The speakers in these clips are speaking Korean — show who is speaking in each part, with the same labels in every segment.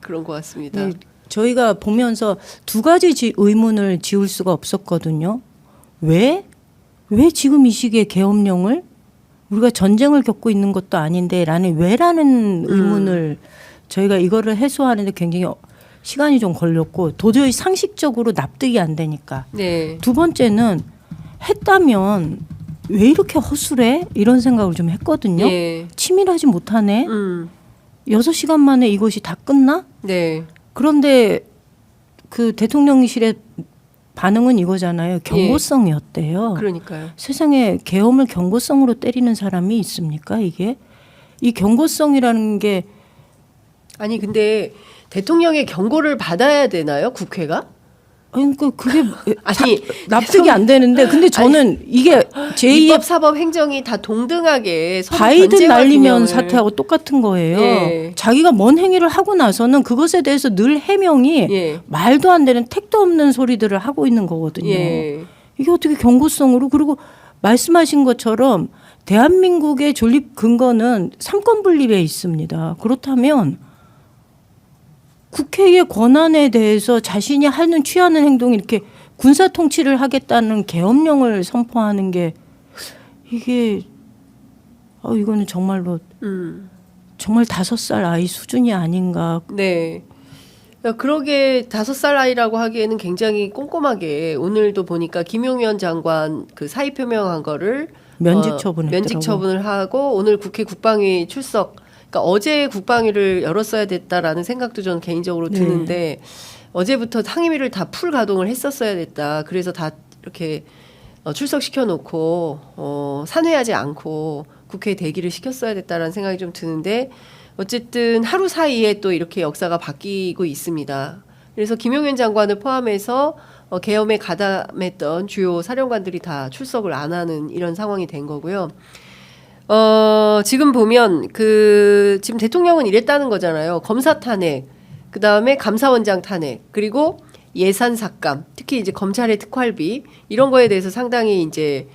Speaker 1: 그런 것 같습니다.
Speaker 2: 네, 저희가 보면서 두 가지 의문을 지울 수가 없었거든요. 왜 지금 이 시기에 계엄령을 우리가 전쟁을 겪고 있는 것도 아닌데 라는 왜라는 의문을 저희가 이거를 해소하는데 굉장히 시간이 좀 걸렸고 도저히 상식적으로 납득이 안 되니까.
Speaker 1: 네.
Speaker 2: 두 번째는 했다면 왜 이렇게 허술해? 이런 생각을 좀 했거든요.
Speaker 1: 예.
Speaker 2: 치밀하지 못하네. 6시간 만에 이것이 다 끝나?
Speaker 1: 네.
Speaker 2: 그런데 그 대통령실의 반응은 이거잖아요. 경고성이었대요.
Speaker 1: 그러니까요.
Speaker 2: 세상에 계엄을 경고성으로 때리는 사람이 있습니까? 이게 이 경고성이라는 게
Speaker 1: 아니 근데 대통령의 경고를 받아야 되나요? 국회가?
Speaker 2: 아니 그게
Speaker 1: 아니
Speaker 2: 납득이 안 되는데 근데 저는 이게 제2의
Speaker 1: 입법, 사법, 행정이 다 동등하게 서로
Speaker 2: 바이든
Speaker 1: 견제와
Speaker 2: 날리면
Speaker 1: 균형을.
Speaker 2: 사태하고 똑같은 거예요.
Speaker 1: 예.
Speaker 2: 자기가 뭔 행위를 하고 나서는 그것에 대해서 늘 해명이
Speaker 1: 예.
Speaker 2: 말도 안 되는 택도 없는 소리들을 하고 있는 거거든요.
Speaker 1: 예.
Speaker 2: 이게 어떻게 경고성으로 그리고 말씀하신 것처럼 대한민국의 존립 근거는 삼권 분립에 있습니다. 그렇다면 국회의 권한에 대해서 자신이 하는 취하는 행동이 이렇게 군사 통치를 하겠다는 계엄령을 선포하는 게 이게 이거는 정말로 정말 5살 아이 수준이 아닌가.
Speaker 1: 네. 그러게 5살 아이라고 하기에는 굉장히 꼼꼼하게 오늘도 보니까 김용현 장관 그 사의 표명한 거를
Speaker 2: 면직 처분했더라고요.
Speaker 1: 면직 처분을 하고 오늘 국회 국방위 출석. 그러니까 어제 국방위를 열었어야 됐다라는 생각도 저는 개인적으로 드는데 어제부터 상임위를 다 풀 가동을 했었어야 됐다. 그래서 다 이렇게 출석시켜 놓고 산회하지 않고 국회에 대기를 시켰어야 됐다라는 생각이 좀 드는데 어쨌든 하루 사이에 또 이렇게 역사가 바뀌고 있습니다. 그래서 김용현 장관을 포함해서 계엄에 가담했던 주요 사령관들이 다 출석을 안 하는 이런 상황이 된 거고요. 지금 보면 지금 대통령은 이랬다는 거잖아요. 검사 탄핵, 그 다음에 감사원장 탄핵, 그리고 예산 삭감, 특히 이제 검찰의 특활비 이런 거에 대해서 상당히 이제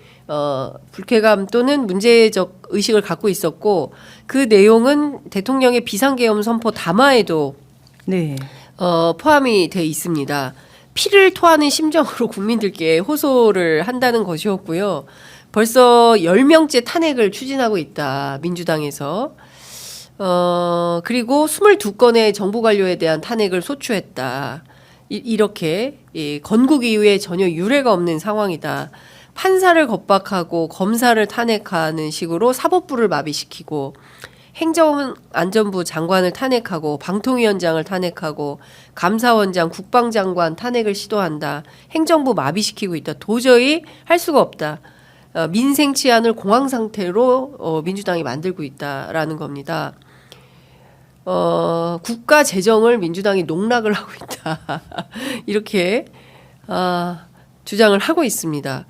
Speaker 1: 불쾌감 또는 문제적 의식을 갖고 있었고 그 내용은 대통령의 비상계엄 선포 담화에도
Speaker 2: 네.
Speaker 1: 포함이 돼 있습니다. 피를 토하는 심정으로 국민들께 호소를 한다는 것이었고요. 벌써 10명째 탄핵을 추진하고 있다. 민주당에서. 그리고 22건의 정부 관료에 대한 탄핵을 소추했다. 이렇게 건국 이후에 전혀 유례가 없는 상황이다. 판사를 겁박하고 검사를 탄핵하는 식으로 사법부를 마비시키고 행정안전부 장관을 탄핵하고 방통위원장을 탄핵하고 감사원장, 국방장관 탄핵을 시도한다. 행정부 마비시키고 있다. 도저히 할 수가 없다. 민생 치안을 공황 상태로 민주당이 만들고 있다라는 겁니다. 국가 재정을 민주당이 농락을 하고 있다. 이렇게 주장을 하고 있습니다.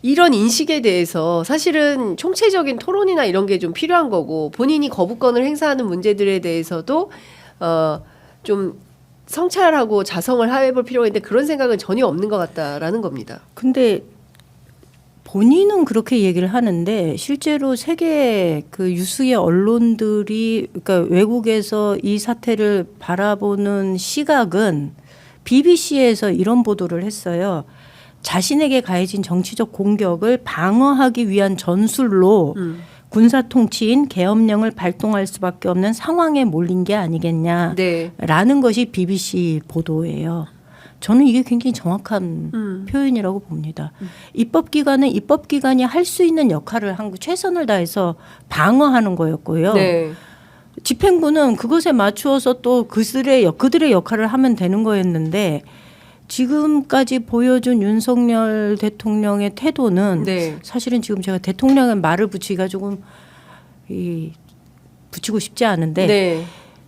Speaker 1: 이런 인식에 대해서 사실은 총체적인 토론이나 이런 게 좀 필요한 거고 본인이 거부권을 행사하는 문제들에 대해서도 좀 성찰하고 자성을 해볼 필요가 있는데 그런 생각은 전혀 없는 것 같다라는 겁니다.
Speaker 2: 근데 본인은 그렇게 얘기를 하는데 실제로 세계 그 유수의 언론들이 그러니까 외국에서 이 사태를 바라보는 시각은 BBC에서 이런 보도를 했어요. 자신에게 가해진 정치적 공격을 방어하기 위한 전술로 군사 통치인 계엄령을 발동할 수밖에 없는 상황에 몰린 게 아니겠냐라는
Speaker 1: 네.
Speaker 2: 것이 BBC 보도예요. 저는 이게 굉장히 정확한 표현이라고 봅니다. 입법기관은 입법기관이 할 수 있는 역할을 한 최선을 다해서 방어하는 거였고요.
Speaker 1: 네.
Speaker 2: 집행부는 그것에 맞추어서 또 그들의 역할을 하면 되는 거였는데 지금까지 보여준 윤석열 대통령의 태도는
Speaker 1: 네.
Speaker 2: 사실은 지금 제가 대통령의 말을 붙이기가 조금 붙이고 싶지 않은데
Speaker 1: 네.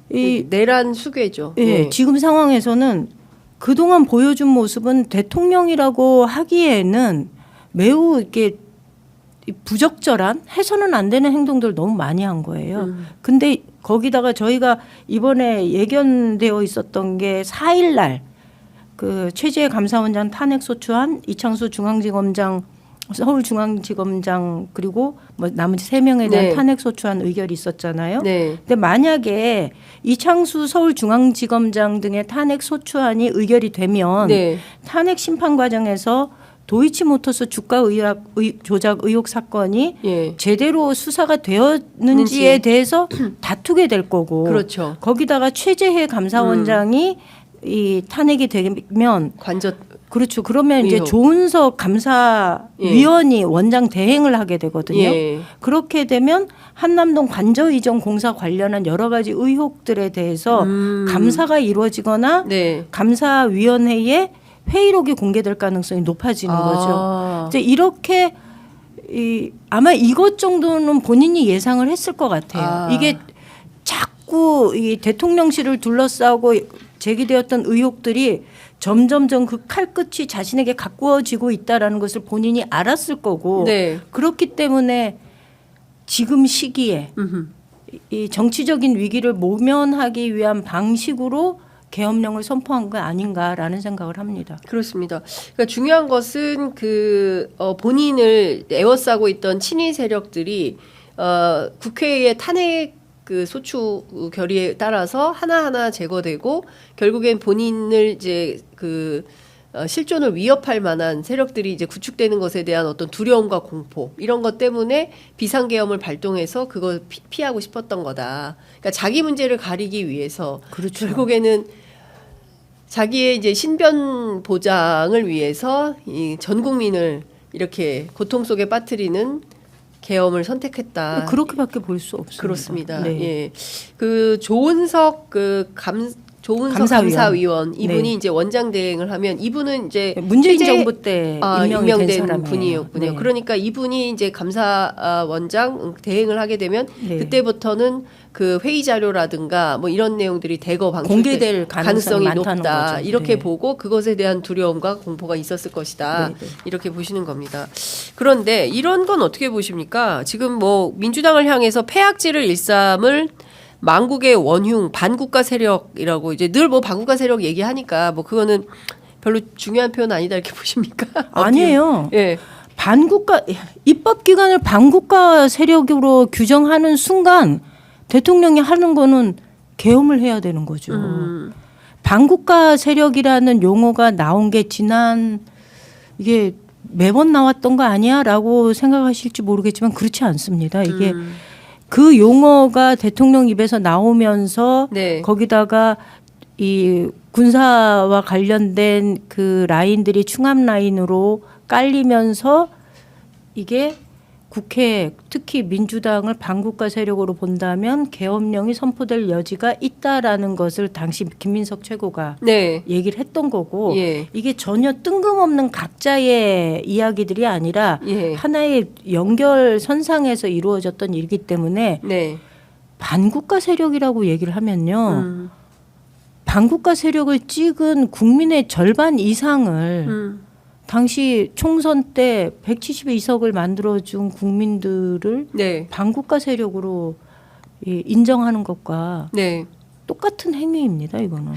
Speaker 1: 이 내란 수괴죠.
Speaker 2: 예,
Speaker 1: 네.
Speaker 2: 지금 상황에서는 그동안 보여준 모습은 대통령이라고 하기에는 매우 이렇게 부적절한 해서는 안 되는 행동들을 너무 많이 한 거예요. 근데 거기다가 저희가 이번에 예견되어 있었던 게 4일 날 그 최재해 감사원장 탄핵 소추한 이창수 중앙지검장 서울중앙지검장 그리고 뭐 나머지 3명에 대한
Speaker 1: 네.
Speaker 2: 탄핵 소추안 의결이 있었잖아요.
Speaker 1: 네.
Speaker 2: 근데 만약에 이창수 서울중앙지검장 등의 탄핵 소추안이 의결이 되면
Speaker 1: 네.
Speaker 2: 탄핵 심판 과정에서 도이치모터스 주가 조작 의혹 사건이
Speaker 1: 예.
Speaker 2: 제대로 수사가 되었는지에
Speaker 1: 는지.
Speaker 2: 대해서 다투게 될 거고
Speaker 1: 그렇죠.
Speaker 2: 거기다가 최재해 감사원장이 이 탄핵이 되면
Speaker 1: 관저
Speaker 2: 그렇죠. 그러면 이제
Speaker 1: 의혹.
Speaker 2: 조은석 감사위원이 원장 대행을 하게 되거든요.
Speaker 1: 예.
Speaker 2: 그렇게 되면 한남동 관저 이전 공사 관련한 여러 가지 의혹들에 대해서 감사가 이루어지거나
Speaker 1: 네.
Speaker 2: 감사위원회에 회의록이 공개될 가능성이 높아지는 거죠. 이제 이렇게 아마 이것 정도는 본인이 예상을 했을 것 같아요. 이게 자꾸 이 대통령실을 둘러싸고 제기되었던 의혹들이 점점점 그 칼끝이 자신에게 가꾸어지고 있다라는 것을 본인이 알았을 거고
Speaker 1: 네.
Speaker 2: 그렇기 때문에 지금 시기에 이 정치적인 위기를 모면하기 위한 방식으로 계엄령을 선포한 거 아닌가라는 생각을 합니다.
Speaker 1: 그렇습니다. 그러니까 중요한 것은 본인을 에워싸고 있던 친위 세력들이 국회의 탄핵 그 소추 결의에 따라서 하나하나 제거되고 결국엔 본인을 이제 실존을 위협할 만한 세력들이 이제 구축되는 것에 대한 어떤 두려움과 공포 이런 것 때문에 비상계엄을 발동해서 그걸 피하고 싶었던 거다. 그러니까 자기 문제를 가리기 위해서
Speaker 2: 그렇죠.
Speaker 1: 결국에는 자기의 이제 신변 보장을 위해서 이 전 국민을 이렇게 고통 속에 빠뜨리는 계엄을 선택했다.
Speaker 2: 그렇게밖에 볼 수 없습니다.
Speaker 1: 그렇습니다.
Speaker 2: 네.
Speaker 1: 예. 그 조은석 감사위원 이분이
Speaker 2: 네.
Speaker 1: 이제 원장 대행을 하면 이분은 이제
Speaker 2: 문재인
Speaker 1: 최재-
Speaker 2: 정부 때 임명된 사람이에요.
Speaker 1: 분이었군요.
Speaker 2: 네.
Speaker 1: 그러니까 이분이 이제 감사원장 대행을 하게 되면
Speaker 2: 네.
Speaker 1: 그때부터는 그 회의 자료라든가 뭐 이런 내용들이 대거
Speaker 2: 공개될 가능성이 많다는
Speaker 1: 높다.
Speaker 2: 거죠.
Speaker 1: 이렇게
Speaker 2: 네.
Speaker 1: 보고 그것에 대한 두려움과 공포가 있었을 것이다.
Speaker 2: 네, 네.
Speaker 1: 이렇게 보시는 겁니다. 그런데 이런 건 어떻게 보십니까? 지금 뭐 민주당을 향해서 폐악질을 일삼을 망국의 원흉 반국가 세력이라고 이제 늘 뭐 반국가 세력 얘기하니까 뭐 그거는 별로 중요한 표현 아니다 이렇게 보십니까?
Speaker 2: 아니에요.
Speaker 1: 예.
Speaker 2: 반국가 입법기관을 반국가 세력으로 규정하는 순간 대통령이 하는 거는 계엄을 해야 되는 거죠. 반국가 세력이라는 용어가 나온 게 이게 매번 나왔던 거 아니야라고 생각하실지 모르겠지만 그렇지 않습니다. 이게 그 용어가 대통령 입에서 나오면서
Speaker 1: 네.
Speaker 2: 거기다가 이 군사와 관련된 그 라인들이 충암 라인으로 깔리면서 이게 국회 특히 민주당을 반국가 세력으로 본다면 계엄령이 선포될 여지가 있다라는 것을 당시 김민석 최고가
Speaker 1: 네.
Speaker 2: 얘기를 했던 거고
Speaker 1: 예.
Speaker 2: 이게 전혀 뜬금없는 각자의 이야기들이 아니라
Speaker 1: 예.
Speaker 2: 하나의 연결선상에서 이루어졌던 일이기 때문에
Speaker 1: 네.
Speaker 2: 반국가 세력이라고 얘기를 하면요. 반국가 세력을 찍은 국민의 절반 이상을 당시 총선 때 172석을 만들어준 국민들을
Speaker 1: 네.
Speaker 2: 반국가 세력으로 인정하는 것과
Speaker 1: 네.
Speaker 2: 똑같은 행위입니다. 이거는.